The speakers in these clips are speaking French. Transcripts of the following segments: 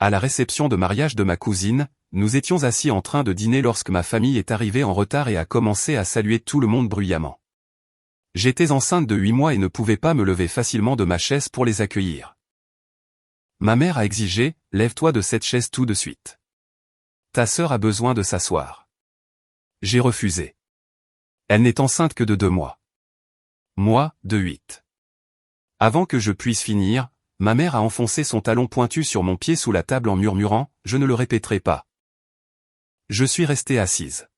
À la réception de mariage de ma cousine, nous étions assis en train de dîner lorsque ma famille est arrivée en retard et a commencé à saluer tout le monde bruyamment. J'étais enceinte de 8 mois et ne pouvais pas me lever facilement de ma chaise pour les accueillir. Ma mère a exigé « Lève-toi de cette chaise tout de suite. Ta sœur a besoin de s'asseoir. » J'ai refusé. Elle n'est enceinte que de 2 mois. Moi, de 8. Avant que je puisse finir, ma mère a enfoncé son talon pointu sur mon pied sous la table en murmurant « Je ne le répéterai pas. » Je suis restée assise.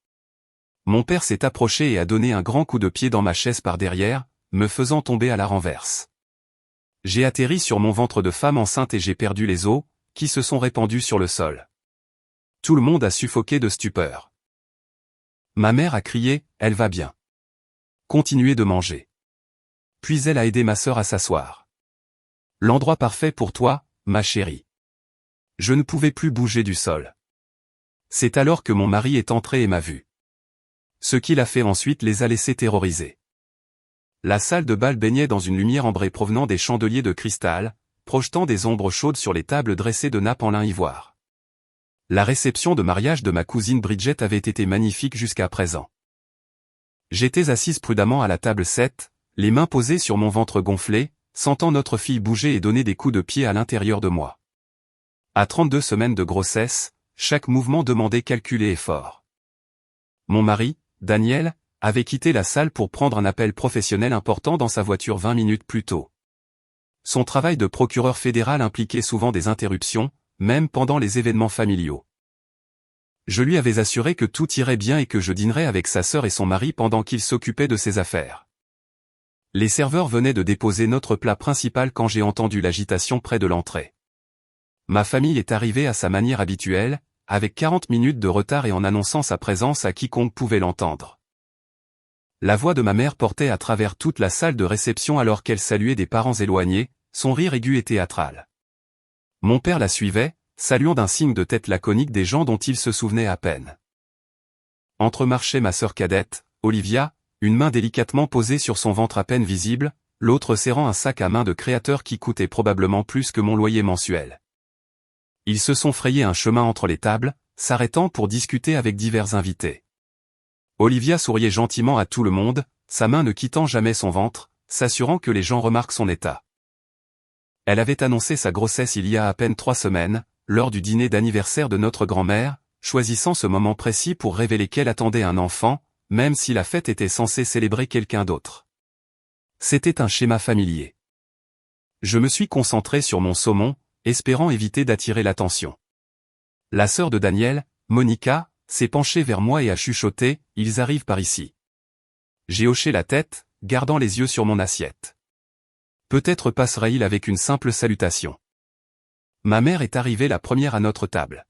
Mon père s'est approché et a donné un grand coup de pied dans ma chaise par derrière, me faisant tomber à la renverse. J'ai atterri sur mon ventre de femme enceinte et j'ai perdu les os, qui se sont répandus sur le sol. Tout le monde a suffoqué de stupeur. Ma mère a crié « Elle va bien. Continuez de manger. » Puis elle a aidé ma sœur à s'asseoir. L'endroit parfait pour toi, ma chérie. Je ne pouvais plus bouger du sol. C'est alors que mon mari est entré et m'a vu. Ce qu'il a fait ensuite les a laissés terrorisés. La salle de bal baignait dans une lumière ambrée provenant des chandeliers de cristal, projetant des ombres chaudes sur les tables dressées de nappes en lin ivoire. La réception de mariage de ma cousine Bridget avait été magnifique jusqu'à présent. J'étais assise prudemment à la table 7, les mains posées sur mon ventre gonflé, sentant notre fille bouger et donner des coups de pied à l'intérieur de moi. À 32 semaines de grossesse, chaque mouvement demandait calcul et effort. Mon mari, Daniel, avait quitté la salle pour prendre un appel professionnel important dans sa voiture 20 minutes plus tôt. Son travail de procureur fédéral impliquait souvent des interruptions, même pendant les événements familiaux. Je lui avais assuré que tout irait bien et que je dînerais avec sa sœur et son mari pendant qu'il s'occupait de ses affaires. Les serveurs venaient de déposer notre plat principal quand j'ai entendu l'agitation près de l'entrée. Ma famille est arrivée à sa manière habituelle, avec 40 minutes de retard et en annonçant sa présence à quiconque pouvait l'entendre. La voix de ma mère portait à travers toute la salle de réception alors qu'elle saluait des parents éloignés, son rire aigu et théâtral. Mon père la suivait, saluant d'un signe de tête laconique des gens dont il se souvenait à peine. Entremarchait ma sœur cadette, Olivia, une main délicatement posée sur son ventre à peine visible, l'autre serrant un sac à main de créateur qui coûtait probablement plus que mon loyer mensuel. Ils se sont frayés un chemin entre les tables, s'arrêtant pour discuter avec divers invités. Olivia souriait gentiment à tout le monde, sa main ne quittant jamais son ventre, s'assurant que les gens remarquent son état. Elle avait annoncé sa grossesse il y a à peine 3 semaines, lors du dîner d'anniversaire de notre grand-mère, choisissant ce moment précis pour révéler qu'elle attendait un enfant, même si la fête était censée célébrer quelqu'un d'autre. C'était un schéma familier. Je me suis concentré sur mon saumon, espérant éviter d'attirer l'attention. La sœur de Daniel, Monica, s'est penchée vers moi et a chuchoté « Ils arrivent par ici ». J'ai hoché la tête, gardant les yeux sur mon assiette. Peut-être passerait-il avec une simple salutation. Ma mère est arrivée la première à notre table.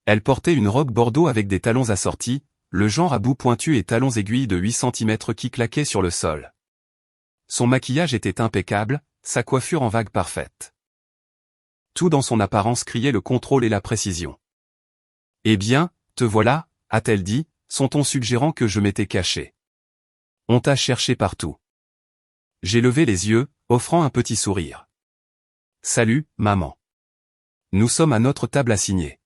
Elle portait une robe bordeaux avec des talons assortis, le genre à bout pointu et talons aiguilles de 8 cm qui claquaient sur le sol. Son maquillage était impeccable, sa coiffure en vague parfaite. Tout dans son apparence criait le contrôle et la précision. « Eh bien, te voilà » a-t-elle dit, son ton suggérant que je m'étais caché. « On t'a cherché partout. » J'ai levé les yeux, offrant un petit sourire. « Salut, maman. Nous sommes à notre table assignée. »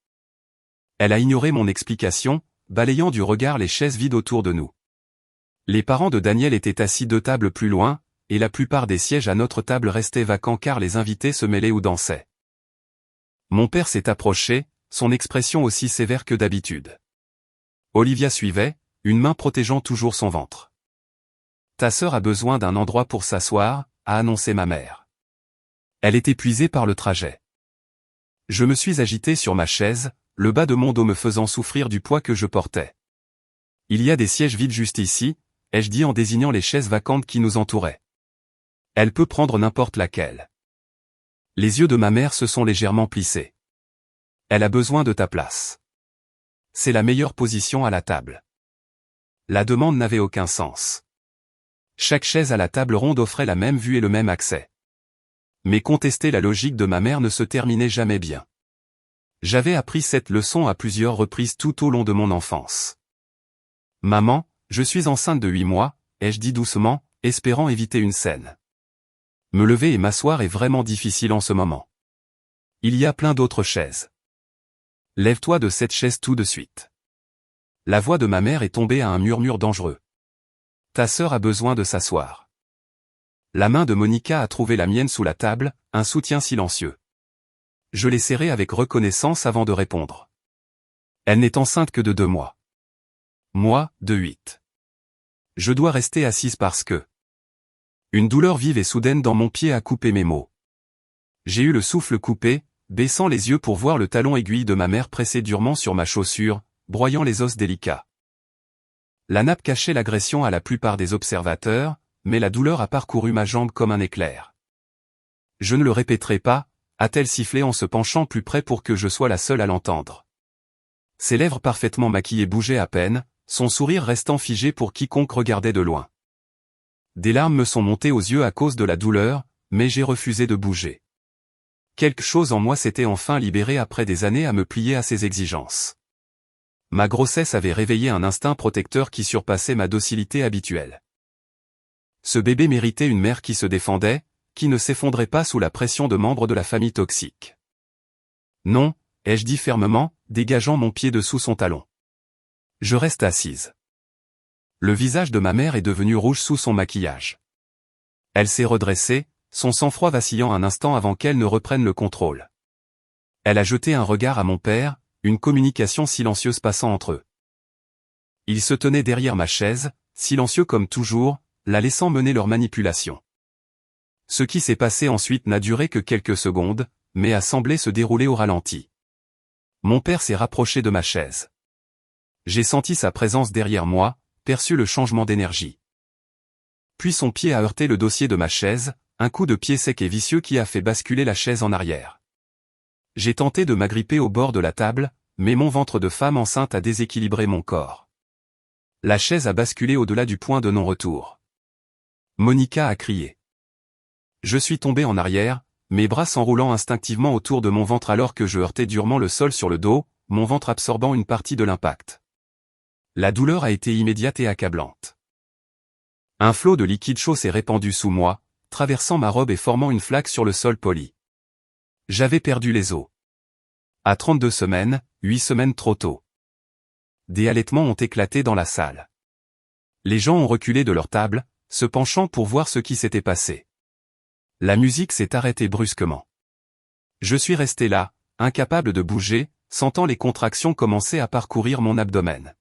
Elle a ignoré mon explication, balayant du regard les chaises vides autour de nous. Les parents de Daniel étaient assis 2 tables plus loin, et la plupart des sièges à notre table restaient vacants car les invités se mêlaient ou dansaient. Mon père s'est approché, son expression aussi sévère que d'habitude. Olivia suivait, une main protégeant toujours son ventre. « Ta sœur a besoin d'un endroit pour s'asseoir » a annoncé ma mère. Elle est épuisée par le trajet. Je me suis agité sur ma chaise, le bas de mon dos me faisant souffrir du poids que je portais. « Il y a des sièges vides juste ici » ai-je dit en désignant les chaises vacantes qui nous entouraient. « Elle peut prendre n'importe laquelle. » Les yeux de ma mère se sont légèrement plissés. « Elle a besoin de ta place. C'est la meilleure position à la table. » La demande n'avait aucun sens. Chaque chaise à la table ronde offrait la même vue et le même accès. Mais contester la logique de ma mère ne se terminait jamais bien. J'avais appris cette leçon à plusieurs reprises tout au long de mon enfance. « Maman, je suis enceinte de 8 mois, ai-je dit doucement, espérant éviter une scène. Me lever et m'asseoir est vraiment difficile en ce moment. Il y a plein d'autres chaises. Lève-toi de cette chaise tout de suite. La voix de ma mère est tombée à un murmure dangereux. Ta sœur a besoin de s'asseoir. La main de Monica a trouvé la mienne sous la table, un soutien silencieux. Je l'ai serrée avec reconnaissance avant de répondre. Elle n'est enceinte que de 2 mois. Moi, de 8. Je dois rester assise parce que... Une douleur vive et soudaine dans mon pied a coupé mes mots. J'ai eu le souffle coupé, baissant les yeux pour voir le talon aiguille de ma mère presser durement sur ma chaussure, broyant les os délicats. La nappe cachait l'agression à la plupart des observateurs, mais la douleur a parcouru ma jambe comme un éclair. Je ne le répéterai pas, a-t-elle sifflé en se penchant plus près pour que je sois la seule à l'entendre. Ses lèvres parfaitement maquillées bougeaient à peine, son sourire restant figé pour quiconque regardait de loin. Des larmes me sont montées aux yeux à cause de la douleur, mais j'ai refusé de bouger. Quelque chose en moi s'était enfin libéré après des années à me plier à ses exigences. Ma grossesse avait réveillé un instinct protecteur qui surpassait ma docilité habituelle. Ce bébé méritait une mère qui se défendait, qui ne s'effondrait pas sous la pression de membres de la famille toxique. Non, ai-je dit fermement, dégageant mon pied de sous son talon. Je reste assise. Le visage de ma mère est devenu rouge sous son maquillage. Elle s'est redressée, son sang-froid vacillant un instant avant qu'elle ne reprenne le contrôle. Elle a jeté un regard à mon père, une communication silencieuse passant entre eux. Ils se tenaient derrière ma chaise, silencieux comme toujours, la laissant mener leur manipulation. Ce qui s'est passé ensuite n'a duré que quelques secondes, mais a semblé se dérouler au ralenti. Mon père s'est rapproché de ma chaise. J'ai senti sa présence derrière moi, perçu le changement d'énergie. Puis son pied a heurté le dossier de ma chaise, un coup de pied sec et vicieux qui a fait basculer la chaise en arrière. J'ai tenté de m'agripper au bord de la table, mais mon ventre de femme enceinte a déséquilibré mon corps. La chaise a basculé au-delà du point de non-retour. Monica a crié. Je suis tombé en arrière, mes bras s'enroulant instinctivement autour de mon ventre alors que je heurtais durement le sol sur le dos, mon ventre absorbant une partie de l'impact. La douleur a été immédiate et accablante. Un flot de liquide chaud s'est répandu sous moi, traversant ma robe et formant une flaque sur le sol poli. J'avais perdu les os. À 32 semaines, 8 semaines trop tôt. Des halètements ont éclaté dans la salle. Les gens ont reculé de leur table, se penchant pour voir ce qui s'était passé. La musique s'est arrêtée brusquement. Je suis resté là, incapable de bouger, sentant les contractions commencer à parcourir mon abdomen.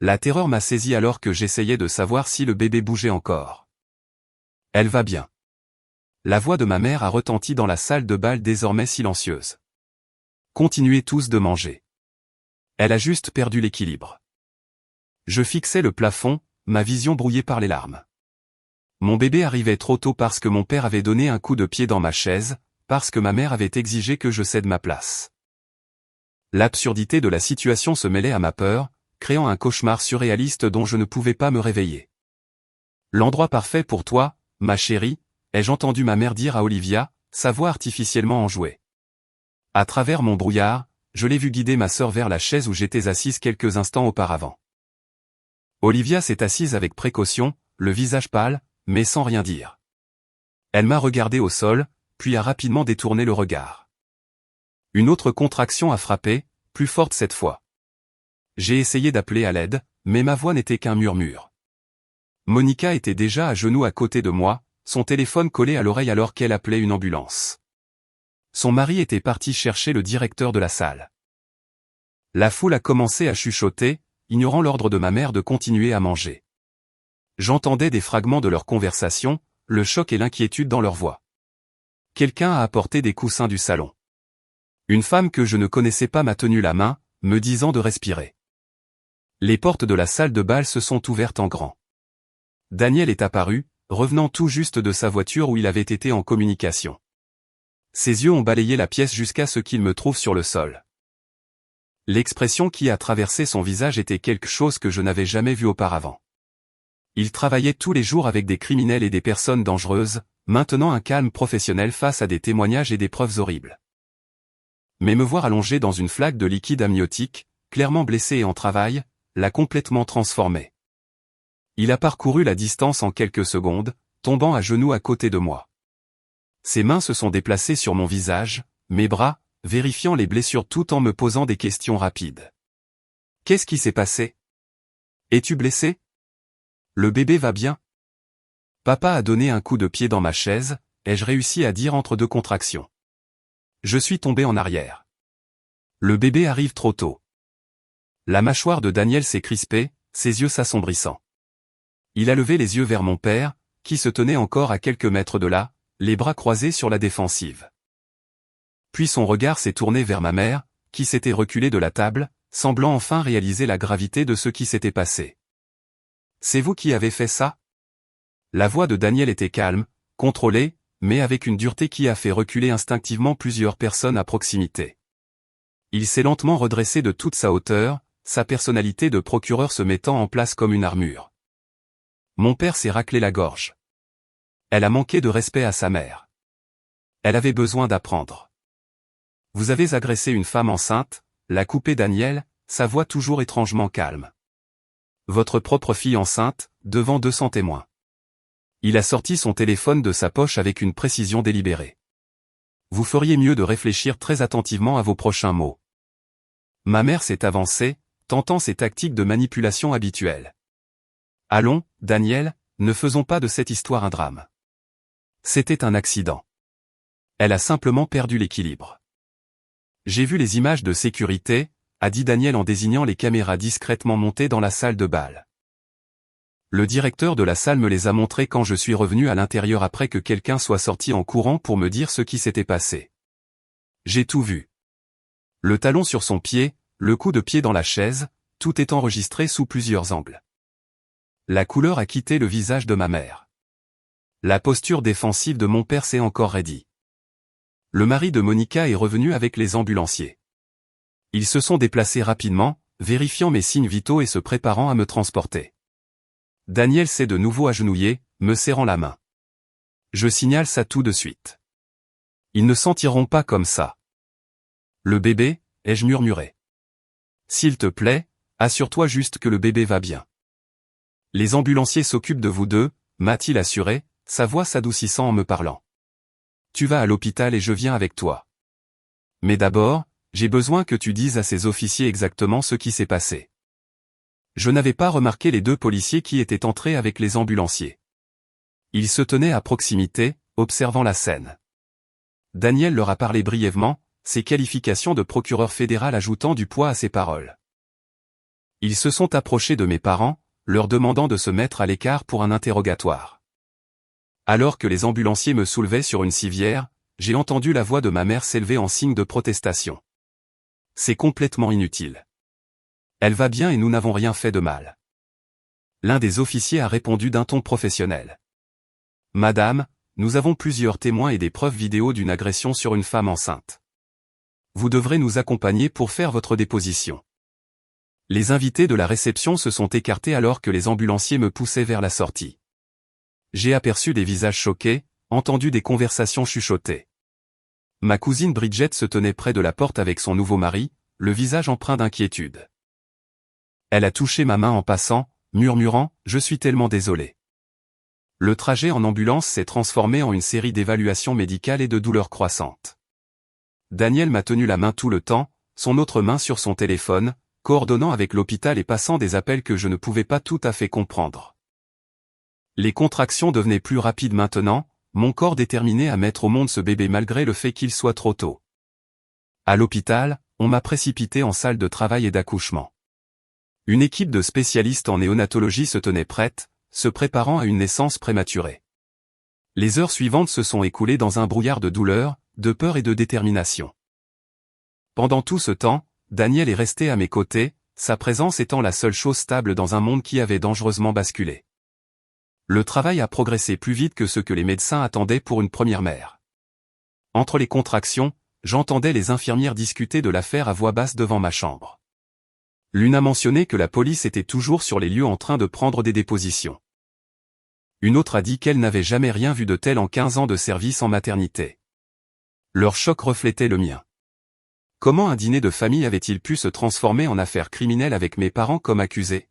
La terreur m'a saisi alors que j'essayais de savoir si le bébé bougeait encore. Elle va bien. La voix de ma mère a retenti dans la salle de bal désormais silencieuse. Continuez tous de manger. Elle a juste perdu l'équilibre. Je fixais le plafond, ma vision brouillée par les larmes. Mon bébé arrivait trop tôt parce que mon père avait donné un coup de pied dans ma chaise, parce que ma mère avait exigé que je cède ma place. L'absurdité de la situation se mêlait à ma peur, créant un cauchemar surréaliste dont je ne pouvais pas me réveiller. L'endroit parfait pour toi, ma chérie, ai-je entendu ma mère dire à Olivia, sa voix artificiellement enjouée. À travers mon brouillard, je l'ai vu guider ma sœur vers la chaise où j'étais assise quelques instants auparavant. Olivia s'est assise avec précaution, le visage pâle, mais sans rien dire. Elle m'a regardé au sol, puis a rapidement détourné le regard. Une autre contraction a frappé, plus forte cette fois. J'ai essayé d'appeler à l'aide, mais ma voix n'était qu'un murmure. Monica était déjà à genoux à côté de moi, son téléphone collé à l'oreille alors qu'elle appelait une ambulance. Son mari était parti chercher le directeur de la salle. La foule a commencé à chuchoter, ignorant l'ordre de ma mère de continuer à manger. J'entendais des fragments de leur conversation, le choc et l'inquiétude dans leur voix. Quelqu'un a apporté des coussins du salon. Une femme que je ne connaissais pas m'a tenu la main, me disant de respirer. Les portes de la salle de bal se sont ouvertes en grand. Daniel est apparu, revenant tout juste de sa voiture où il avait été en communication. Ses yeux ont balayé la pièce jusqu'à ce qu'il me trouve sur le sol. L'expression qui a traversé son visage était quelque chose que je n'avais jamais vu auparavant. Il travaillait tous les jours avec des criminels et des personnes dangereuses, maintenant un calme professionnel face à des témoignages et des preuves horribles. Mais me voir allongé dans une flaque de liquide amniotique, clairement blessé et en travail, l'a complètement transformé. Il a parcouru la distance en quelques secondes, tombant à genoux à côté de moi. Ses mains se sont déplacées sur mon visage, mes bras, vérifiant les blessures tout en me posant des questions rapides. Qu'est-ce qui s'est passé? Es-tu blessé? Le bébé va bien? Papa a donné un coup de pied dans ma chaise, ai-je réussi à dire entre deux contractions. Je suis tombé en arrière. Le bébé arrive trop tôt. La mâchoire de Daniel s'est crispée, ses yeux s'assombrissant. Il a levé les yeux vers mon père, qui se tenait encore à quelques mètres de là, les bras croisés sur la défensive. Puis son regard s'est tourné vers ma mère, qui s'était reculée de la table, semblant enfin réaliser la gravité de ce qui s'était passé. C'est vous qui avez fait ça? La voix de Daniel était calme, contrôlée, mais avec une dureté qui a fait reculer instinctivement plusieurs personnes à proximité. Il s'est lentement redressé de toute sa hauteur, sa personnalité de procureur se mettant en place comme une armure. Mon père s'est raclé la gorge. Elle a manqué de respect à sa mère. Elle avait besoin d'apprendre. Vous avez agressé une femme enceinte, l'a coupé Daniel, sa voix toujours étrangement calme. Votre propre fille enceinte, devant 200 témoins. Il a sorti son téléphone de sa poche avec une précision délibérée. Vous feriez mieux de réfléchir très attentivement à vos prochains mots. Ma mère s'est avancée, tentant ses tactiques de manipulation habituelles. Allons, Daniel, ne faisons pas de cette histoire un drame. C'était un accident. Elle a simplement perdu l'équilibre. J'ai vu les images de sécurité, a dit Daniel en désignant les caméras discrètement montées dans la salle de bal. Le directeur de la salle me les a montrées quand je suis revenu à l'intérieur après que quelqu'un soit sorti en courant pour me dire ce qui s'était passé. J'ai tout vu. Le talon sur son pied, le coup de pied dans la chaise, tout est enregistré sous plusieurs angles. La couleur a quitté le visage de ma mère. La posture défensive de mon père s'est encore raidie. Le mari de Monica est revenu avec les ambulanciers. Ils se sont déplacés rapidement, vérifiant mes signes vitaux et se préparant à me transporter. Daniel s'est de nouveau agenouillé, me serrant la main. Je signale ça tout de suite. Ils ne sentiront pas comme ça. Le bébé, ai-je murmuré. S'il te plaît, assure-toi juste que le bébé va bien. Les ambulanciers s'occupent de vous deux, m'a-t-il assuré, sa voix s'adoucissant en me parlant. Tu vas à l'hôpital et je viens avec toi. Mais d'abord, j'ai besoin que tu dises à ces officiers exactement ce qui s'est passé. Je n'avais pas remarqué les deux policiers qui étaient entrés avec les ambulanciers. Ils se tenaient à proximité, observant la scène. Daniel leur a parlé brièvement, ses qualifications de procureur fédéral ajoutant du poids à ses paroles. Ils se sont approchés de mes parents, leur demandant de se mettre à l'écart pour un interrogatoire. Alors que les ambulanciers me soulevaient sur une civière, j'ai entendu la voix de ma mère s'élever en signe de protestation. C'est complètement inutile. Elle va bien et nous n'avons rien fait de mal. L'un des officiers a répondu d'un ton professionnel. Madame, nous avons plusieurs témoins et des preuves vidéo d'une agression sur une femme enceinte. Vous devrez nous accompagner pour faire votre déposition. Les invités de la réception se sont écartés alors que les ambulanciers me poussaient vers la sortie. J'ai aperçu des visages choqués, entendu des conversations chuchotées. Ma cousine Bridget se tenait près de la porte avec son nouveau mari, le visage empreint d'inquiétude. Elle a touché ma main en passant, murmurant « Je suis tellement désolée ». Le trajet en ambulance s'est transformé en une série d'évaluations médicales et de douleurs croissantes. Daniel m'a tenu la main tout le temps, son autre main sur son téléphone, coordonnant avec l'hôpital et passant des appels que je ne pouvais pas tout à fait comprendre. Les contractions devenaient plus rapides maintenant, mon corps déterminé à mettre au monde ce bébé malgré le fait qu'il soit trop tôt. À l'hôpital, on m'a précipité en salle de travail et d'accouchement. Une équipe de spécialistes en néonatologie se tenait prête, se préparant à une naissance prématurée. Les heures suivantes se sont écoulées dans un brouillard de douleur, de peur et de détermination. Pendant tout ce temps, Daniel est resté à mes côtés, sa présence étant la seule chose stable dans un monde qui avait dangereusement basculé. Le travail a progressé plus vite que ce que les médecins attendaient pour une première mère. Entre les contractions, j'entendais les infirmières discuter de l'affaire à voix basse devant ma chambre. L'une a mentionné que la police était toujours sur les lieux en train de prendre des dépositions. Une autre a dit qu'elle n'avait jamais rien vu de tel en 15 ans de service en maternité. Leur choc reflétait le mien. Comment un dîner de famille avait-il pu se transformer en affaire criminelle avec mes parents comme accusés?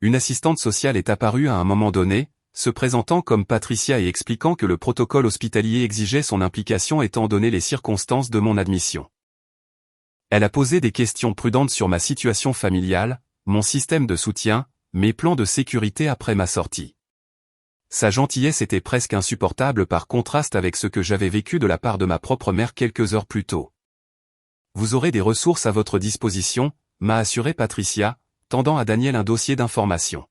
Une assistante sociale est apparue à un moment donné, se présentant comme Patricia et expliquant que le protocole hospitalier exigeait son implication étant donné les circonstances de mon admission. Elle a posé des questions prudentes sur ma situation familiale, mon système de soutien, mes plans de sécurité après ma sortie. Sa gentillesse était presque insupportable par contraste avec ce que j'avais vécu de la part de ma propre mère quelques heures plus tôt. Vous aurez des ressources à votre disposition, m'a assuré Patricia, tendant à Daniel un dossier d'information.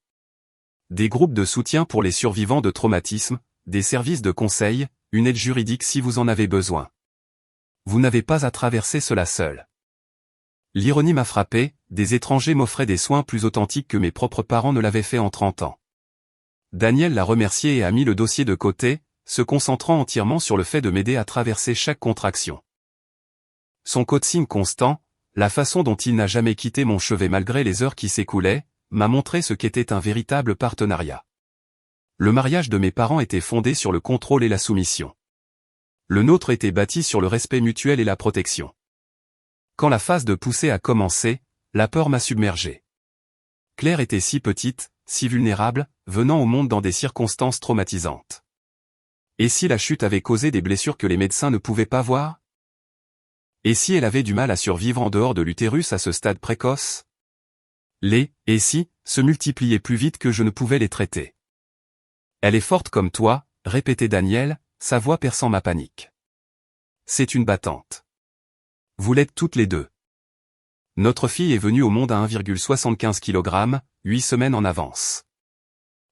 Des groupes de soutien pour les survivants de traumatisme, des services de conseil, une aide juridique si vous en avez besoin. Vous n'avez pas à traverser cela seul. L'ironie m'a frappé, des étrangers m'offraient des soins plus authentiques que mes propres parents ne l'avaient fait en 30 ans. Daniel l'a remercié et a mis le dossier de côté, se concentrant entièrement sur le fait de m'aider à traverser chaque contraction. Son coaching constant, la façon dont il n'a jamais quitté mon chevet malgré les heures qui s'écoulaient, m'a montré ce qu'était un véritable partenariat. Le mariage de mes parents était fondé sur le contrôle et la soumission. Le nôtre était bâti sur le respect mutuel et la protection. Quand la phase de poussée a commencé, la peur m'a submergé. Claire était si petite, si vulnérable, venant au monde dans des circonstances traumatisantes. Et si la chute avait causé des blessures que les médecins ne pouvaient pas voir? Et si elle avait du mal à survivre en dehors de l'utérus à ce stade précoce? Les « et si » se multipliaient plus vite que je ne pouvais les traiter. Elle est forte comme toi, répétait Daniel, sa voix perçant ma panique. C'est une battante. Vous l'êtes toutes les deux. Notre fille est venue au monde à 1,75 kg, 8 semaines en avance.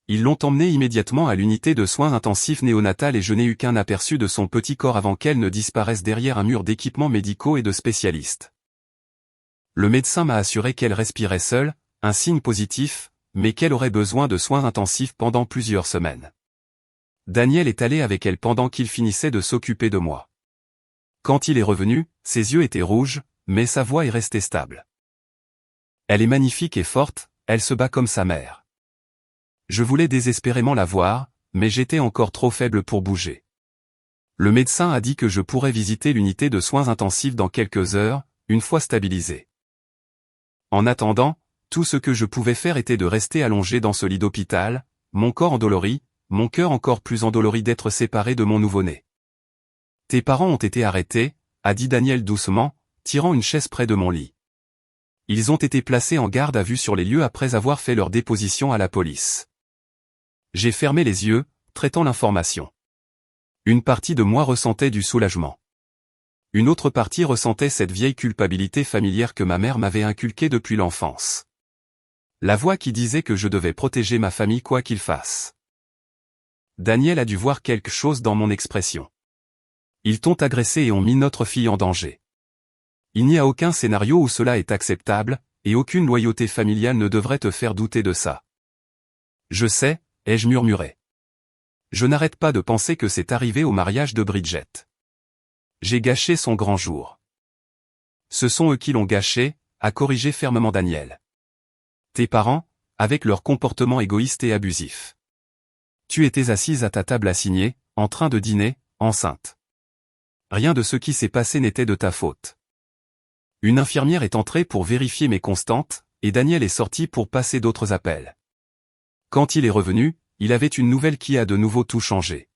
Ils l'ont emmenée immédiatement à l'unité de soins intensifs néonatales et je n'ai eu qu'un aperçu de son petit corps avant qu'elle ne disparaisse derrière un mur d'équipements médicaux et de spécialistes. Le médecin m'a assuré qu'elle respirait seule, un signe positif, mais qu'elle aurait besoin de soins intensifs pendant plusieurs semaines. Daniel est allé avec elle pendant qu'il finissait de s'occuper de moi. Quand il est revenu, ses yeux étaient rouges, mais sa voix est restée stable. Elle est magnifique et forte, elle se bat comme sa mère. Je voulais désespérément la voir, mais j'étais encore trop faible pour bouger. Le médecin a dit que je pourrais visiter l'unité de soins intensifs dans quelques heures, une fois stabilisée. En attendant, tout ce que je pouvais faire était de rester allongé dans ce lit d'hôpital, mon corps endolori, mon cœur encore plus endolori d'être séparé de mon nouveau-né. Tes parents ont été arrêtés, a dit Daniel doucement, tirant une chaise près de mon lit. Ils ont été placés en garde à vue sur les lieux après avoir fait leur déposition à la police. J'ai fermé les yeux, traitant l'information. Une partie de moi ressentait du soulagement. Une autre partie ressentait cette vieille culpabilité familière que ma mère m'avait inculquée depuis l'enfance. La voix qui disait que je devais protéger ma famille quoi qu'il fasse. Daniel a dû voir quelque chose dans mon expression. Ils t'ont agressé et ont mis notre fille en danger. Il n'y a aucun scénario où cela est acceptable, et aucune loyauté familiale ne devrait te faire douter de ça. Je sais, ai-je murmuré. Je n'arrête pas de penser que c'est arrivé au mariage de Bridget. J'ai gâché son grand jour. Ce sont eux qui l'ont gâché, a corrigé fermement Daniel. Tes parents, avec leur comportement égoïste et abusif. Tu étais assise à ta table assignée, en train de dîner, enceinte. Rien de ce qui s'est passé n'était de ta faute. Une infirmière est entrée pour vérifier mes constantes, et Daniel est sorti pour passer d'autres appels. Quand il est revenu, il avait une nouvelle qui a de nouveau tout changé.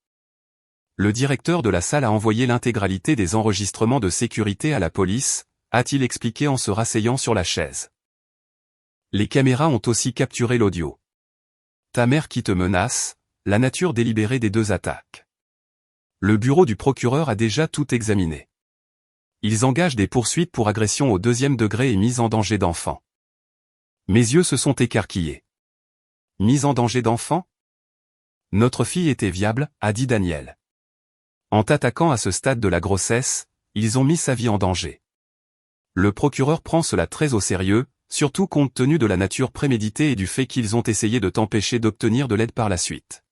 Le directeur de la salle a envoyé l'intégralité des enregistrements de sécurité à la police, a-t-il expliqué en se rasseyant sur la chaise. Les caméras ont aussi capturé l'audio. Ta mère qui te menace, la nature délibérée des deux attaques. Le bureau du procureur a déjà tout examiné. Ils engagent des poursuites pour agression au 2e degré et mise en danger d'enfant. Mes yeux se sont écarquillés. Mise en danger d'enfant? Notre fille était viable, a dit Daniel. En t'attaquant à ce stade de la grossesse, ils ont mis sa vie en danger. Le procureur prend cela très au sérieux, surtout compte tenu de la nature préméditée et du fait qu'ils ont essayé de t'empêcher d'obtenir de l'aide par la suite.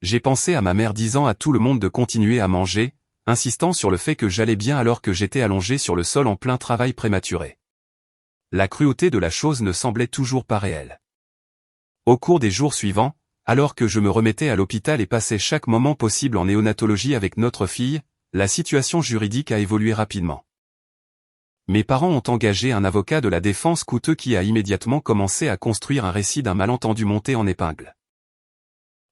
J'ai pensé à ma mère disant à tout le monde de continuer à manger, insistant sur le fait que j'allais bien alors que j'étais allongé sur le sol en plein travail prématuré. La cruauté de la chose ne semblait toujours pas réelle. Au cours des jours suivants, alors que je me remettais à l'hôpital et passais chaque moment possible en néonatologie avec notre fille, la situation juridique a évolué rapidement. Mes parents ont engagé un avocat de la défense coûteux qui a immédiatement commencé à construire un récit d'un malentendu monté en épingle.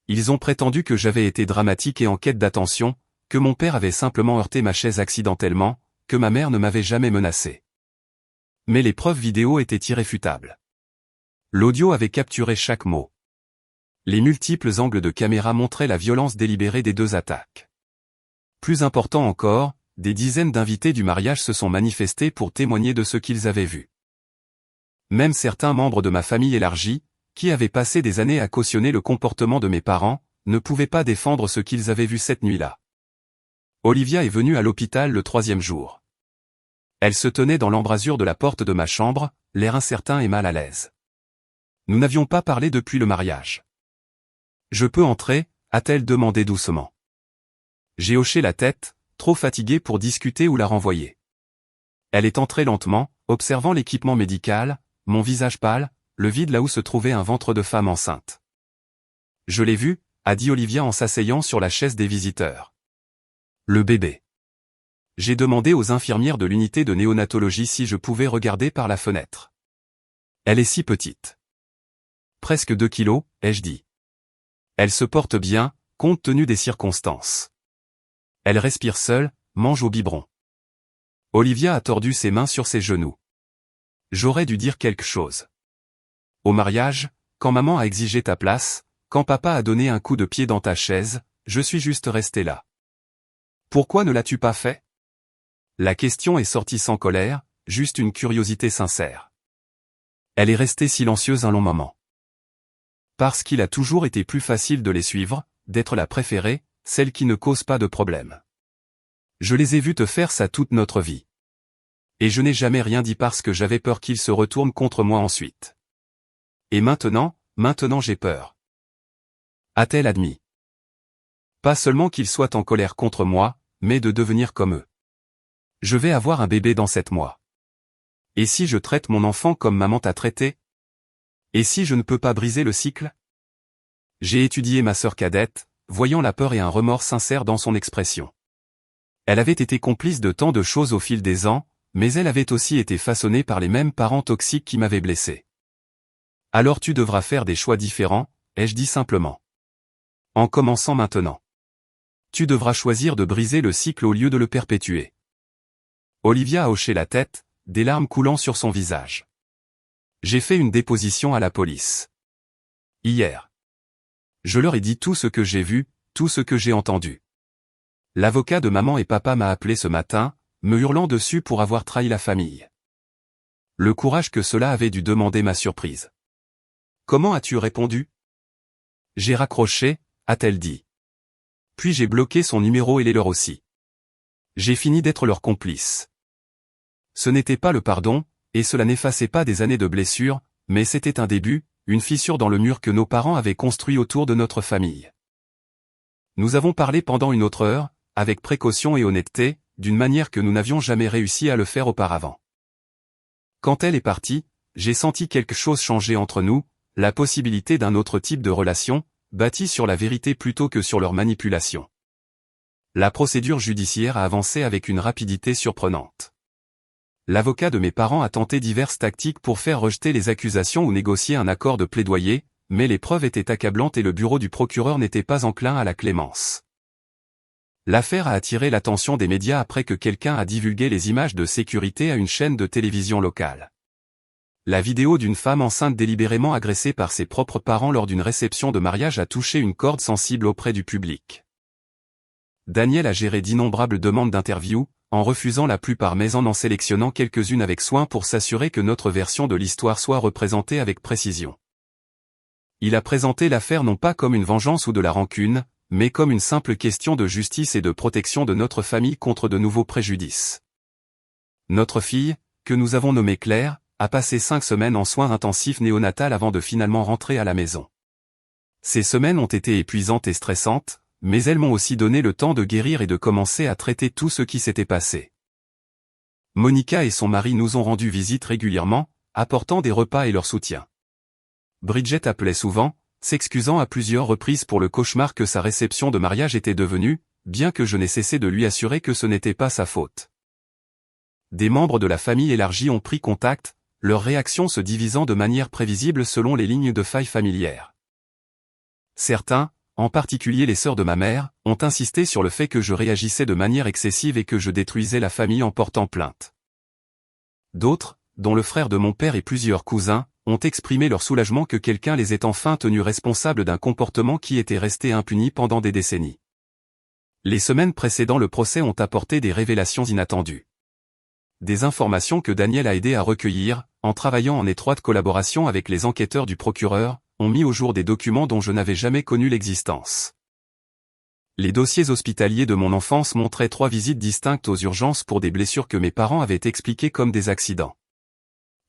Ils ont prétendu que j'avais été dramatique et en quête d'attention, que mon père avait simplement heurté ma chaise accidentellement, que ma mère ne m'avait jamais menacé. Mais les preuves vidéo étaient irréfutables. L'audio avait capturé chaque mot. Les multiples angles de caméra montraient la violence délibérée des deux attaques. Plus important encore, des dizaines d'invités du mariage se sont manifestés pour témoigner de ce qu'ils avaient vu. Même certains membres de ma famille élargie, qui avaient passé des années à cautionner le comportement de mes parents, ne pouvaient pas défendre ce qu'ils avaient vu cette nuit-là. Olivia est venue à l'hôpital le 3e jour. Elle se tenait dans l'embrasure de la porte de ma chambre, l'air incertain et mal à l'aise. Nous n'avions pas parlé depuis le mariage. « Je peux entrer ?» a-t-elle demandé doucement. J'ai hoché la tête, trop fatigué pour discuter ou la renvoyer. Elle est entrée lentement, observant l'équipement médical, mon visage pâle, le vide là où se trouvait un ventre de femme enceinte. « Je l'ai vu » a dit Olivia en s'asseyant sur la chaise des visiteurs. « Le bébé. » J'ai demandé aux infirmières de l'unité de néonatologie si je pouvais regarder par la fenêtre. « Elle est si petite. »« Presque 2 kilos, ai-je dit. »« Elle se porte bien, compte tenu des circonstances. Elle respire seule, mange au biberon. » Olivia a tordu ses mains sur ses genoux. J'aurais dû dire quelque chose. Au mariage, quand maman a exigé ta place, quand papa a donné un coup de pied dans ta chaise, je suis juste resté là. Pourquoi ne l'as-tu pas fait? La question est sortie sans colère, juste une curiosité sincère. Elle est restée silencieuse un long moment. Parce qu'il a toujours été plus facile de les suivre, d'être la préférée, celle qui ne cause pas de problème. Je les ai vus te faire ça toute notre vie. Et je n'ai jamais rien dit parce que j'avais peur qu'ils se retournent contre moi ensuite. Et maintenant j'ai peur. A-t-elle admis? Pas seulement qu'ils soient en colère contre moi, mais de devenir comme eux. Je vais avoir un bébé dans 7 mois. Et si je traite mon enfant comme maman t'a traité? Et si je ne peux pas briser le cycle? J'ai étudié ma sœur cadette, voyant la peur et un remords sincère dans son expression. Elle avait été complice de tant de choses au fil des ans, mais elle avait aussi été façonnée par les mêmes parents toxiques qui m'avaient blessé. Alors tu devras faire des choix différents, ai-je dit simplement. En commençant maintenant. Tu devras choisir de briser le cycle au lieu de le perpétuer. Olivia a hoché la tête, des larmes coulant sur son visage. J'ai fait une déposition à la police. Hier. Je leur ai dit tout ce que j'ai vu, tout ce que j'ai entendu. L'avocat de maman et papa m'a appelé ce matin, me hurlant dessus pour avoir trahi la famille. Le courage que cela avait dû demander m'a surprise. Comment as-tu répondu? J'ai raccroché, a-t-elle dit. Puis j'ai bloqué son numéro et les leurs aussi. J'ai fini d'être leur complice. Ce n'était pas le pardon, et cela n'effaçait pas des années de blessures, mais c'était un début, une fissure dans le mur que nos parents avaient construit autour de notre famille. Nous avons parlé pendant une autre heure, avec précaution et honnêteté, d'une manière que nous n'avions jamais réussi à le faire auparavant. Quand elle est partie, j'ai senti quelque chose changer entre nous, la possibilité d'un autre type de relation, bâtie sur la vérité plutôt que sur leur manipulation. La procédure judiciaire a avancé avec une rapidité surprenante. L'avocat de mes parents a tenté diverses tactiques pour faire rejeter les accusations ou négocier un accord de plaidoyer, mais les preuves étaient accablantes et le bureau du procureur n'était pas enclin à la clémence. L'affaire a attiré l'attention des médias après que quelqu'un a divulgué les images de sécurité à une chaîne de télévision locale. La vidéo d'une femme enceinte délibérément agressée par ses propres parents lors d'une réception de mariage a touché une corde sensible auprès du public. Daniel a géré d'innombrables demandes d'interview, en refusant la plupart mais en sélectionnant quelques-unes avec soin pour s'assurer que notre version de l'histoire soit représentée avec précision. Il a présenté l'affaire non pas comme une vengeance ou de la rancune, mais comme une simple question de justice et de protection de notre famille contre de nouveaux préjudices. Notre fille, que nous avons nommée Claire, a passé 5 semaines en soins intensifs néonatals avant de finalement rentrer à la maison. Ces semaines ont été épuisantes et stressantes, mais elles m'ont aussi donné le temps de guérir et de commencer à traiter tout ce qui s'était passé. Monica et son mari nous ont rendu visite régulièrement, apportant des repas et leur soutien. Bridget appelait souvent, s'excusant à plusieurs reprises pour le cauchemar que sa réception de mariage était devenue, bien que je n'ai cessé de lui assurer que ce n'était pas sa faute. Des membres de la famille élargie ont pris contact, leurs réactions se divisant de manière prévisible selon les lignes de faille familières. Certains, en particulier les sœurs de ma mère, ont insisté sur le fait que je réagissais de manière excessive et que je détruisais la famille en portant plainte. D'autres, dont le frère de mon père et plusieurs cousins, ont exprimé leur soulagement que quelqu'un les ait enfin tenus responsables d'un comportement qui était resté impuni pendant des décennies. Les semaines précédant le procès ont apporté des révélations inattendues. Des informations que Daniel a aidé à recueillir, en travaillant en étroite collaboration avec les enquêteurs du procureur, ont mis au jour des documents dont je n'avais jamais connu l'existence. Les dossiers hospitaliers de mon enfance montraient 3 visites distinctes aux urgences pour des blessures que mes parents avaient expliquées comme des accidents.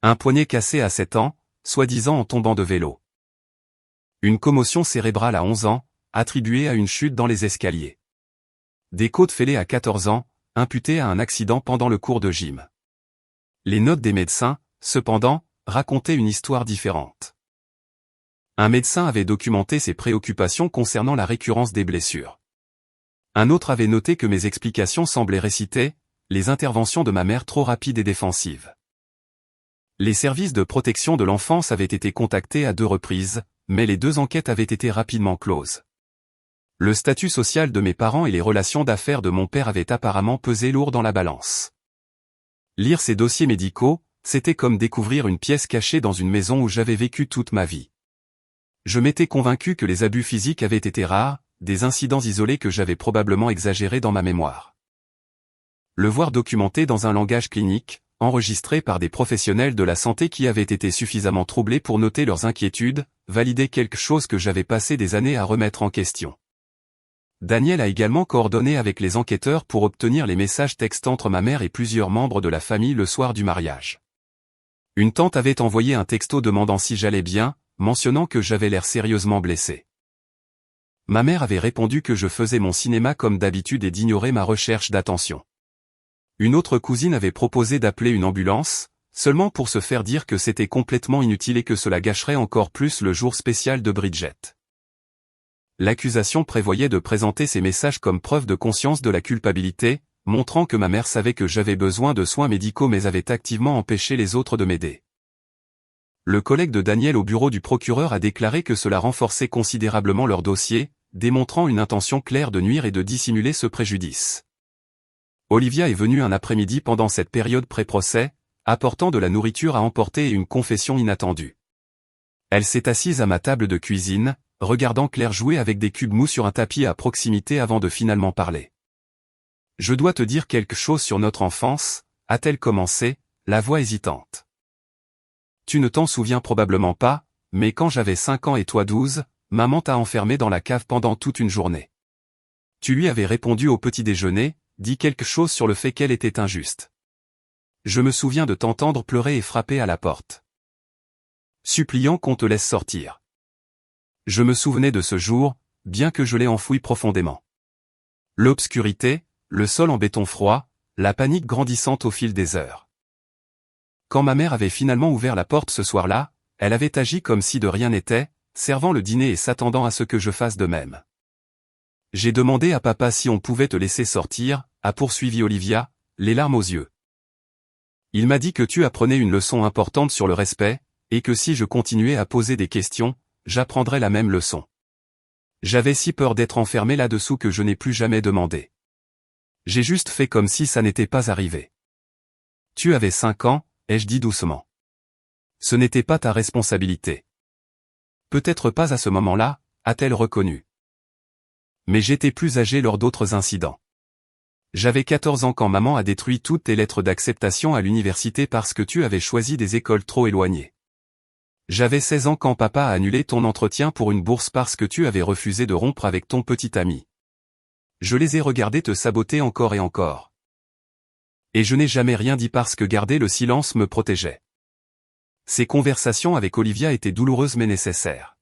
Un poignet cassé à 7 ans, soi-disant en tombant de vélo. Une commotion cérébrale à 11 ans, attribuée à une chute dans les escaliers. Des côtes fêlées à 14 ans, imputées à un accident pendant le cours de gym. Les notes des médecins, cependant, racontaient une histoire différente. Un médecin avait documenté ses préoccupations concernant la récurrence des blessures. Un autre avait noté que mes explications semblaient réciter les interventions de ma mère trop rapides et défensives. Les services de protection de l'enfance avaient été contactés à 2 reprises, mais les 2 enquêtes avaient été rapidement closes. Le statut social de mes parents et les relations d'affaires de mon père avaient apparemment pesé lourd dans la balance. Lire ces dossiers médicaux, c'était comme découvrir une pièce cachée dans une maison où j'avais vécu toute ma vie. Je m'étais convaincu que les abus physiques avaient été rares, des incidents isolés que j'avais probablement exagérés dans ma mémoire. Le voir documenté dans un langage clinique, enregistré par des professionnels de la santé qui avaient été suffisamment troublés pour noter leurs inquiétudes, validait quelque chose que j'avais passé des années à remettre en question. Daniel a également coordonné avec les enquêteurs pour obtenir les messages textes entre ma mère et plusieurs membres de la famille le soir du mariage. Une tante avait envoyé un texto demandant si j'allais bien, mentionnant que j'avais l'air sérieusement blessé. Ma mère avait répondu que je faisais mon cinéma comme d'habitude et d'ignorer ma recherche d'attention. Une autre cousine avait proposé d'appeler une ambulance, seulement pour se faire dire que c'était complètement inutile et que cela gâcherait encore plus le jour spécial de Bridget. L'accusation prévoyait de présenter ces messages comme preuve de conscience de la culpabilité, montrant que ma mère savait que j'avais besoin de soins médicaux mais avait activement empêché les autres de m'aider. Le collègue de Daniel au bureau du procureur a déclaré que cela renforçait considérablement leur dossier, démontrant une intention claire de nuire et de dissimuler ce préjudice. Olivia est venue un après-midi pendant cette période pré-procès, apportant de la nourriture à emporter et une confession inattendue. Elle s'est assise à ma table de cuisine, regardant Claire jouer avec des cubes mous sur un tapis à proximité avant de finalement parler. « Je dois te dire quelque chose sur notre enfance », a-t-elle commencé, la voix hésitante. « Tu ne t'en souviens probablement pas, mais quand j'avais 5 ans et toi 12, maman t'a enfermé dans la cave pendant toute une journée. Tu lui avais répondu au petit déjeuner, dit quelque chose sur le fait qu'elle était injuste. Je me souviens de t'entendre pleurer et frapper à la porte. Suppliant qu'on te laisse sortir. Je me souvenais de ce jour, bien que je l'ai enfoui profondément. L'obscurité, le sol en béton froid, la panique grandissante au fil des heures. Quand ma mère avait finalement ouvert la porte ce soir-là, elle avait agi comme si de rien n'était, servant le dîner et s'attendant à ce que je fasse de même. J'ai demandé à papa si on pouvait te laisser sortir, a poursuivi Olivia, les larmes aux yeux. Il m'a dit que tu apprenais une leçon importante sur le respect, et que si je continuais à poser des questions, j'apprendrais la même leçon. J'avais si peur d'être enfermé là-dessous que je n'ai plus jamais demandé. J'ai juste fait comme si ça n'était pas arrivé. Tu avais 5 ans, ai-je dit doucement. Ce n'était pas ta responsabilité. Peut-être pas à ce moment-là, a-t-elle reconnu. Mais j'étais plus âgé lors d'autres incidents. J'avais 14 ans quand maman a détruit toutes tes lettres d'acceptation à l'université parce que tu avais choisi des écoles trop éloignées. J'avais 16 ans quand papa a annulé ton entretien pour une bourse parce que tu avais refusé de rompre avec ton petit ami. Je les ai regardés te saboter encore et encore. Et je n'ai jamais rien dit parce que garder le silence me protégeait. Ces conversations avec Olivia étaient douloureuses mais nécessaires.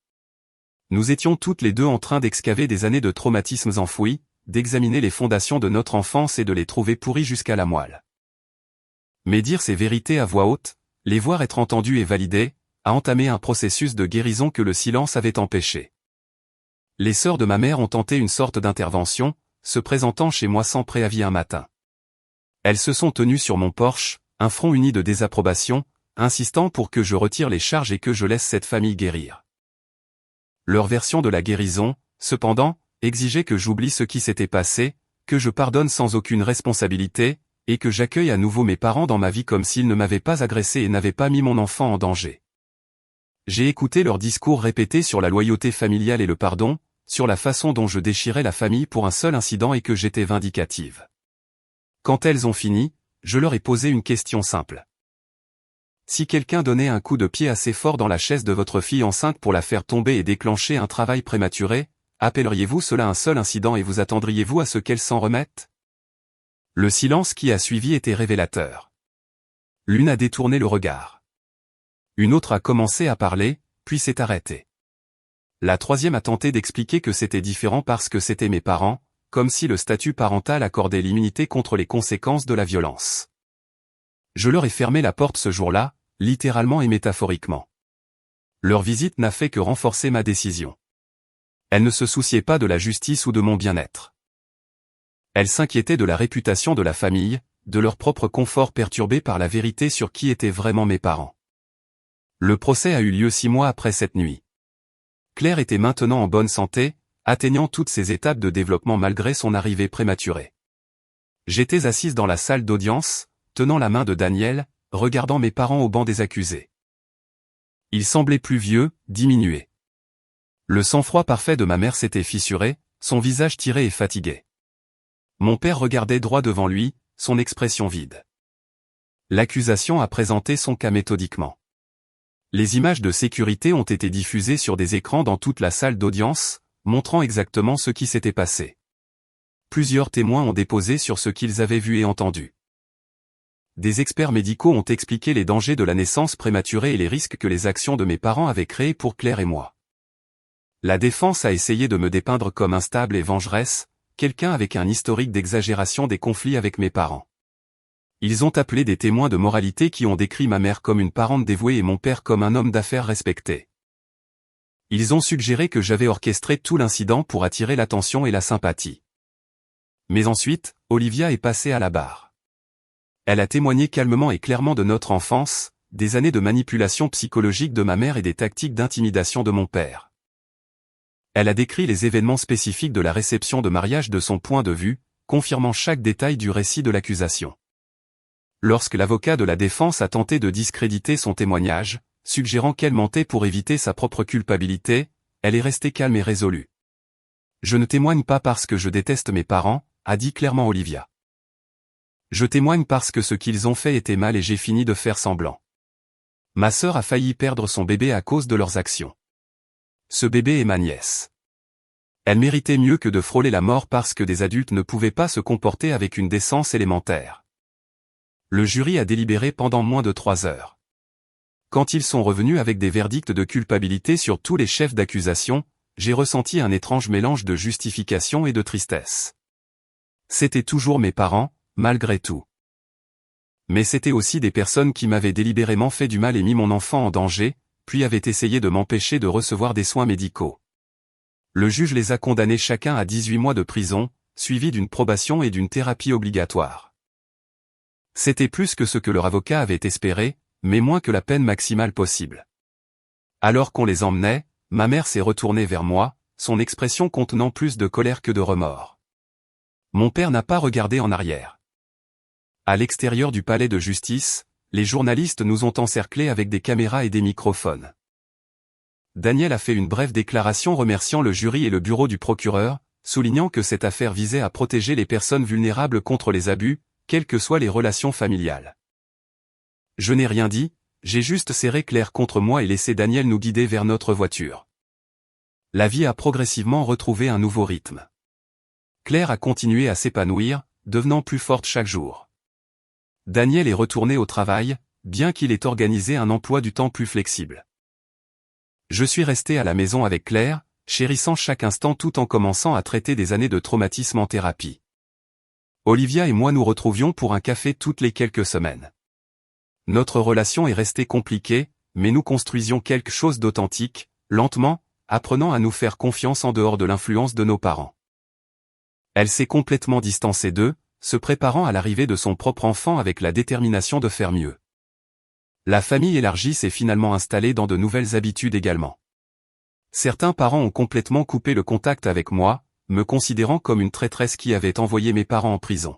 Nous étions toutes les deux en train d'excaver des années de traumatismes enfouis, d'examiner les fondations de notre enfance et de les trouver pourries jusqu'à la moelle. Mais dire ces vérités à voix haute, les voir être entendues et validées, a entamé un processus de guérison que le silence avait empêché. Les sœurs de ma mère ont tenté une sorte d'intervention, se présentant chez moi sans préavis un matin. Elles se sont tenues sur mon porche, un front uni de désapprobation, insistant pour que je retire les charges et que je laisse cette famille guérir. Leur version de la guérison, cependant, exigeait que j'oublie ce qui s'était passé, que je pardonne sans aucune responsabilité, et que j'accueille à nouveau mes parents dans ma vie comme s'ils ne m'avaient pas agressé et n'avaient pas mis mon enfant en danger. J'ai écouté leurs discours répétés sur la loyauté familiale et le pardon, sur la façon dont je déchirais la famille pour un seul incident et que j'étais vindicative. Quand elles ont fini, je leur ai posé une question simple. Si quelqu'un donnait un coup de pied assez fort dans la chaise de votre fille enceinte pour la faire tomber et déclencher un travail prématuré, appelleriez-vous cela un seul incident et vous attendriez-vous à ce qu'elle s'en remette? Le silence qui a suivi était révélateur. L'une a détourné le regard. Une autre a commencé à parler, puis s'est arrêtée. La troisième a tenté d'expliquer que c'était différent parce que c'étaient mes parents, comme si le statut parental accordait l'immunité contre les conséquences de la violence. Je leur ai fermé la porte ce jour-là, littéralement et métaphoriquement. Leur visite n'a fait que renforcer ma décision. Elles ne se souciaient pas de la justice ou de mon bien-être. Elles s'inquiétaient de la réputation de la famille, de leur propre confort perturbé par la vérité sur qui étaient vraiment mes parents. Le procès a eu lieu 6 mois après cette nuit. Claire était maintenant en bonne santé, atteignant toutes ses étapes de développement malgré son arrivée prématurée. J'étais assise dans la salle d'audience, tenant la main de Daniel, regardant mes parents au banc des accusés. Ils semblaient plus vieux, diminués. Le sang-froid parfait de ma mère s'était fissuré, son visage tiré et fatigué. Mon père regardait droit devant lui, son expression vide. L'accusation a présenté son cas méthodiquement. Les images de sécurité ont été diffusées sur des écrans dans toute la salle d'audience, montrant exactement ce qui s'était passé. Plusieurs témoins ont déposé sur ce qu'ils avaient vu et entendu. Des experts médicaux ont expliqué les dangers de la naissance prématurée et les risques que les actions de mes parents avaient créés pour Claire et moi. La défense a essayé de me dépeindre comme instable et vengeresse, quelqu'un avec un historique d'exagération des conflits avec mes parents. Ils ont appelé des témoins de moralité qui ont décrit ma mère comme une parente dévouée et mon père comme un homme d'affaires respecté. Ils ont suggéré que j'avais orchestré tout l'incident pour attirer l'attention et la sympathie. Mais ensuite, Olivia est passée à la barre. Elle a témoigné calmement et clairement de notre enfance, des années de manipulation psychologique de ma mère et des tactiques d'intimidation de mon père. Elle a décrit les événements spécifiques de la réception de mariage de son point de vue, confirmant chaque détail du récit de l'accusation. Lorsque l'avocat de la défense a tenté de discréditer son témoignage, suggérant qu'elle mentait pour éviter sa propre culpabilité, elle est restée calme et résolue. Je ne témoigne pas parce que je déteste mes parents, a dit clairement Olivia. Je témoigne parce que ce qu'ils ont fait était mal et j'ai fini de faire semblant. Ma sœur a failli perdre son bébé à cause de leurs actions. Ce bébé est ma nièce. Elle méritait mieux que de frôler la mort parce que des adultes ne pouvaient pas se comporter avec une décence élémentaire. Le jury a délibéré pendant moins de 3 heures. Quand ils sont revenus avec des verdicts de culpabilité sur tous les chefs d'accusation, j'ai ressenti un étrange mélange de justification et de tristesse. C'étaient toujours mes parents, malgré tout. Mais c'étaient aussi des personnes qui m'avaient délibérément fait du mal et mis mon enfant en danger, puis avaient essayé de m'empêcher de recevoir des soins médicaux. Le juge les a condamnés chacun à 18 mois de prison, suivis d'une probation et d'une thérapie obligatoire. C'était plus que ce que leur avocat avait espéré, mais moins que la peine maximale possible. Alors qu'on les emmenait, ma mère s'est retournée vers moi, son expression contenant plus de colère que de remords. Mon père n'a pas regardé en arrière. À l'extérieur du palais de justice, les journalistes nous ont encerclés avec des caméras et des microphones. Daniel a fait une brève déclaration remerciant le jury et le bureau du procureur, soulignant que cette affaire visait à protéger les personnes vulnérables contre les abus, quelles que soient les relations familiales. Je n'ai rien dit, j'ai juste serré Claire contre moi et laissé Daniel nous guider vers notre voiture. La vie a progressivement retrouvé un nouveau rythme. Claire a continué à s'épanouir, devenant plus forte chaque jour. Daniel est retourné au travail, bien qu'il ait organisé un emploi du temps plus flexible. Je suis resté à la maison avec Claire, chérissant chaque instant tout en commençant à traiter des années de traumatisme en thérapie. Olivia et moi nous retrouvions pour un café toutes les quelques semaines. Notre relation est restée compliquée, mais nous construisions quelque chose d'authentique, lentement, apprenant à nous faire confiance en dehors de l'influence de nos parents. Elle s'est complètement distancée d'eux, se préparant à l'arrivée de son propre enfant avec la détermination de faire mieux. La famille élargie s'est finalement installée dans de nouvelles habitudes également. Certains parents ont complètement coupé le contact avec moi, me considérant comme une traîtresse qui avait envoyé mes parents en prison.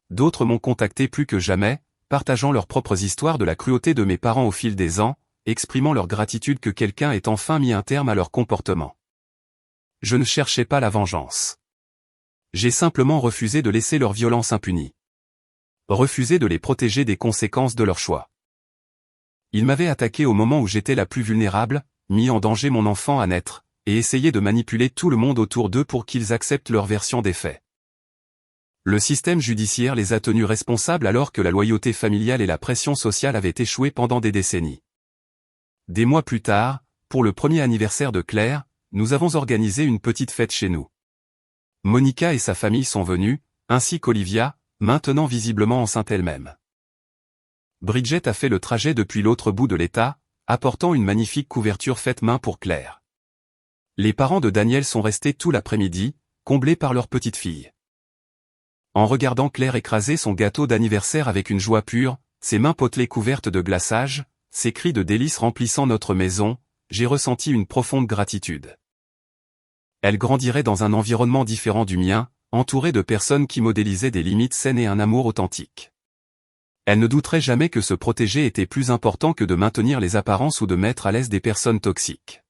D'autres m'ont contacté plus que jamais, partageant leurs propres histoires de la cruauté de mes parents au fil des ans, exprimant leur gratitude que quelqu'un ait enfin mis un terme à leur comportement. Je ne cherchais pas la vengeance. J'ai simplement refusé de laisser leur violence impunie. Refusé de les protéger des conséquences de leur choix. Ils m'avaient attaqué au moment où j'étais la plus vulnérable, mis en danger mon enfant à naître, et essayé de manipuler tout le monde autour d'eux pour qu'ils acceptent leur version des faits. Le système judiciaire les a tenus responsables alors que la loyauté familiale et la pression sociale avaient échoué pendant des décennies. Des mois plus tard, pour le premier anniversaire de Claire, nous avons organisé une petite fête chez nous. Monica et sa famille sont venues, ainsi qu'Olivia, maintenant visiblement enceinte elle-même. Bridget a fait le trajet depuis l'autre bout de l'État, apportant une magnifique couverture faite main pour Claire. Les parents de Daniel sont restés tout l'après-midi, comblés par leur petite fille. En regardant Claire écraser son gâteau d'anniversaire avec une joie pure, ses mains potelées couvertes de glaçage, ses cris de délices remplissant notre maison, j'ai ressenti une profonde gratitude. Elle grandirait dans un environnement différent du mien, entourée de personnes qui modélisaient des limites saines et un amour authentique. Elle ne douterait jamais que se protéger était plus important que de maintenir les apparences ou de mettre à l'aise des personnes toxiques.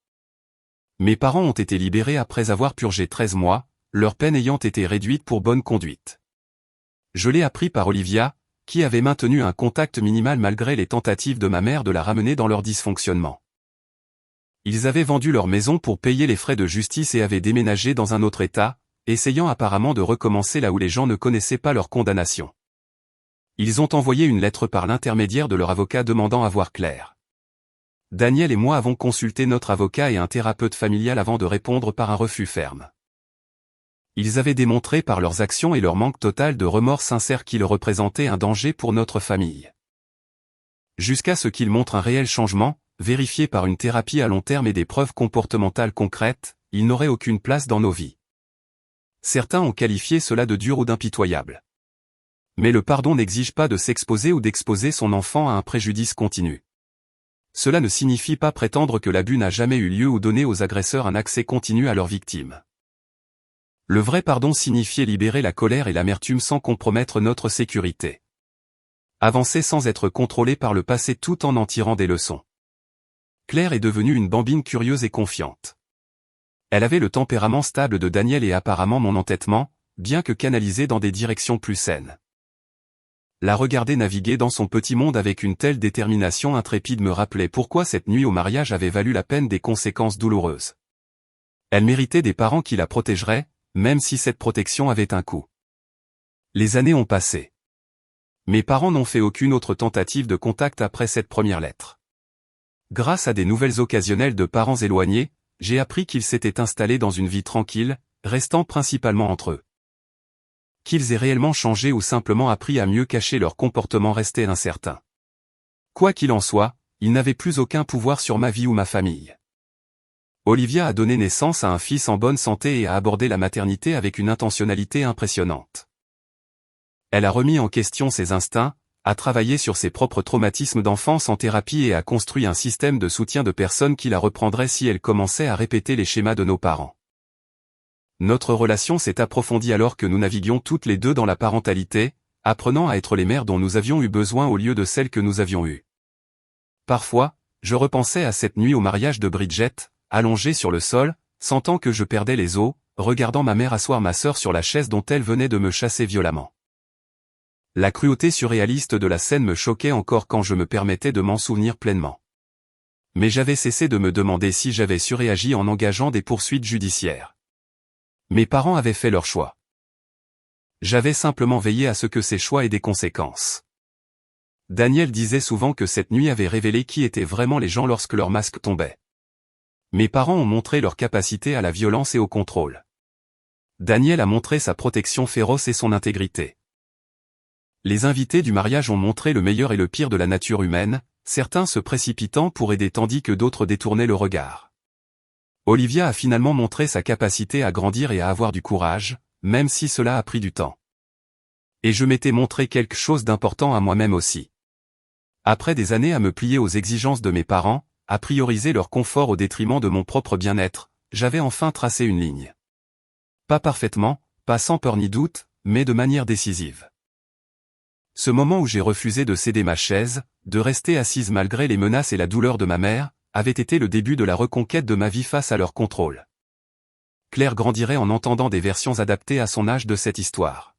Mes parents ont été libérés après avoir purgé 13 mois, leur peine ayant été réduite pour bonne conduite. Je l'ai appris par Olivia, qui avait maintenu un contact minimal malgré les tentatives de ma mère de la ramener dans leur dysfonctionnement. Ils avaient vendu leur maison pour payer les frais de justice et avaient déménagé dans un autre État, essayant apparemment de recommencer là où les gens ne connaissaient pas leur condamnation. Ils ont envoyé une lettre par l'intermédiaire de leur avocat demandant à voir Claire. Daniel et moi avons consulté notre avocat et un thérapeute familial avant de répondre par un refus ferme. Ils avaient démontré par leurs actions et leur manque total de remords sincères qu'ils représentaient un danger pour notre famille. Jusqu'à ce qu'ils montrent un réel changement, vérifié par une thérapie à long terme et des preuves comportementales concrètes, ils n'auraient aucune place dans nos vies. Certains ont qualifié cela de dur ou d'impitoyable. Mais le pardon n'exige pas de s'exposer ou d'exposer son enfant à un préjudice continu. Cela ne signifie pas prétendre que l'abus n'a jamais eu lieu ou donner aux agresseurs un accès continu à leurs victimes. Le vrai pardon signifiait libérer la colère et l'amertume sans compromettre notre sécurité. Avancer sans être contrôlé par le passé tout en tirant des leçons. Claire est devenue une bambine curieuse et confiante. Elle avait le tempérament stable de Daniel et apparemment mon entêtement, bien que canalisé dans des directions plus saines. La regarder naviguer dans son petit monde avec une telle détermination intrépide me rappelait pourquoi cette nuit au mariage avait valu la peine des conséquences douloureuses. Elle méritait des parents qui la protégeraient, même si cette protection avait un coût. Les années ont passé. Mes parents n'ont fait aucune autre tentative de contact après cette première lettre. Grâce à des nouvelles occasionnelles de parents éloignés, j'ai appris qu'ils s'étaient installés dans une vie tranquille, restant principalement entre eux. Qu'ils aient réellement changé ou simplement appris à mieux cacher leur comportement restait incertain. Quoi qu'il en soit, ils n'avaient plus aucun pouvoir sur ma vie ou ma famille. Olivia a donné naissance à un fils en bonne santé et a abordé la maternité avec une intentionnalité impressionnante. Elle a remis en question ses instincts, a travaillé sur ses propres traumatismes d'enfance en thérapie et a construit un système de soutien de personnes qui la reprendraient si elle commençait à répéter les schémas de nos parents. Notre relation s'est approfondie alors que nous naviguions toutes les deux dans la parentalité, apprenant à être les mères dont nous avions eu besoin au lieu de celles que nous avions eues. Parfois, je repensais à cette nuit au mariage de Bridget, allongée sur le sol, sentant que je perdais les os, regardant ma mère asseoir ma sœur sur la chaise dont elle venait de me chasser violemment. La cruauté surréaliste de la scène me choquait encore quand je me permettais de m'en souvenir pleinement. Mais j'avais cessé de me demander si j'avais surréagi en engageant des poursuites judiciaires. Mes parents avaient fait leur choix. J'avais simplement veillé à ce que ces choix aient des conséquences. Daniel disait souvent que cette nuit avait révélé qui étaient vraiment les gens lorsque leur masque tombait. Mes parents ont montré leur capacité à la violence et au contrôle. Daniel a montré sa protection féroce et son intégrité. Les invités du mariage ont montré le meilleur et le pire de la nature humaine, certains se précipitant pour aider tandis que d'autres détournaient le regard. Olivia a finalement montré sa capacité à grandir et à avoir du courage, même si cela a pris du temps. Et je m'étais montré quelque chose d'important à moi-même aussi. Après des années à me plier aux exigences de mes parents, à prioriser leur confort au détriment de mon propre bien-être, j'avais enfin tracé une ligne. Pas parfaitement, pas sans peur ni doute, mais de manière décisive. Ce moment où j'ai refusé de céder ma chaise, de rester assise malgré les menaces et la douleur de ma mère, avait été le début de la reconquête de ma vie face à leur contrôle. Claire grandirait en entendant des versions adaptées à son âge de cette histoire.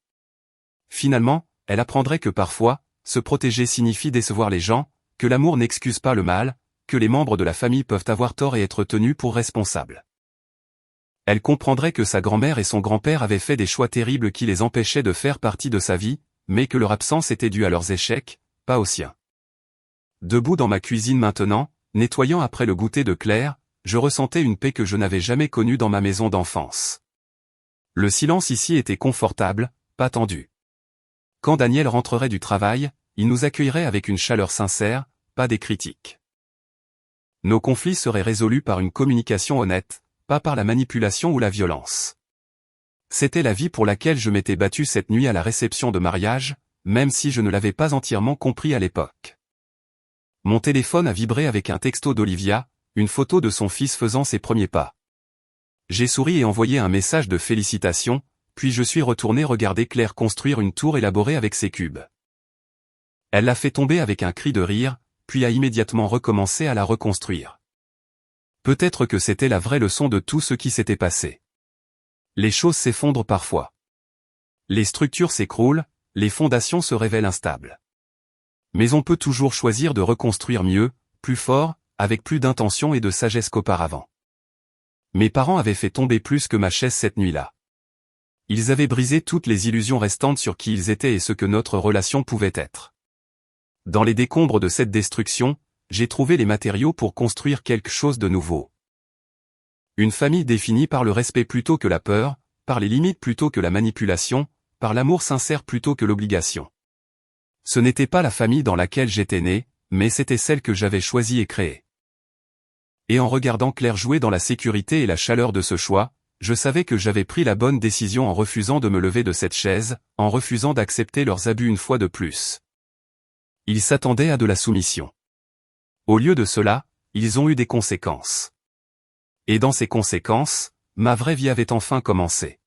Finalement, elle apprendrait que parfois, se protéger signifie décevoir les gens, que l'amour n'excuse pas le mal, que les membres de la famille peuvent avoir tort et être tenus pour responsables. Elle comprendrait que sa grand-mère et son grand-père avaient fait des choix terribles qui les empêchaient de faire partie de sa vie, mais que leur absence était due à leurs échecs, pas aux siens. Debout dans ma cuisine maintenant, nettoyant après le goûter de Claire, je ressentais une paix que je n'avais jamais connue dans ma maison d'enfance. Le silence ici était confortable, pas tendu. Quand Daniel rentrerait du travail, il nous accueillerait avec une chaleur sincère, pas des critiques. Nos conflits seraient résolus par une communication honnête, pas par la manipulation ou la violence. C'était la vie pour laquelle je m'étais battu cette nuit à la réception de mariage, même si je ne l'avais pas entièrement compris à l'époque. Mon téléphone a vibré avec un texto d'Olivia, une photo de son fils faisant ses premiers pas. J'ai souri et envoyé un message de félicitations, puis je suis retourné regarder Claire construire une tour élaborée avec ses cubes. Elle l'a fait tomber avec un cri de rire, puis a immédiatement recommencé à la reconstruire. Peut-être que c'était la vraie leçon de tout ce qui s'était passé. Les choses s'effondrent parfois. Les structures s'écroulent, les fondations se révèlent instables. Mais on peut toujours choisir de reconstruire mieux, plus fort, avec plus d'intention et de sagesse qu'auparavant. Mes parents avaient fait tomber plus que ma chaise cette nuit-là. Ils avaient brisé toutes les illusions restantes sur qui ils étaient et ce que notre relation pouvait être. Dans les décombres de cette destruction, j'ai trouvé les matériaux pour construire quelque chose de nouveau. Une famille définie par le respect plutôt que la peur, par les limites plutôt que la manipulation, par l'amour sincère plutôt que l'obligation. Ce n'était pas la famille dans laquelle j'étais né, mais c'était celle que j'avais choisie et créée. Et en regardant Claire jouer dans la sécurité et la chaleur de ce choix, je savais que j'avais pris la bonne décision en refusant de me lever de cette chaise, en refusant d'accepter leurs abus une fois de plus. Ils s'attendaient à de la soumission. Au lieu de cela, ils ont eu des conséquences. Et dans ces conséquences, ma vraie vie avait enfin commencé.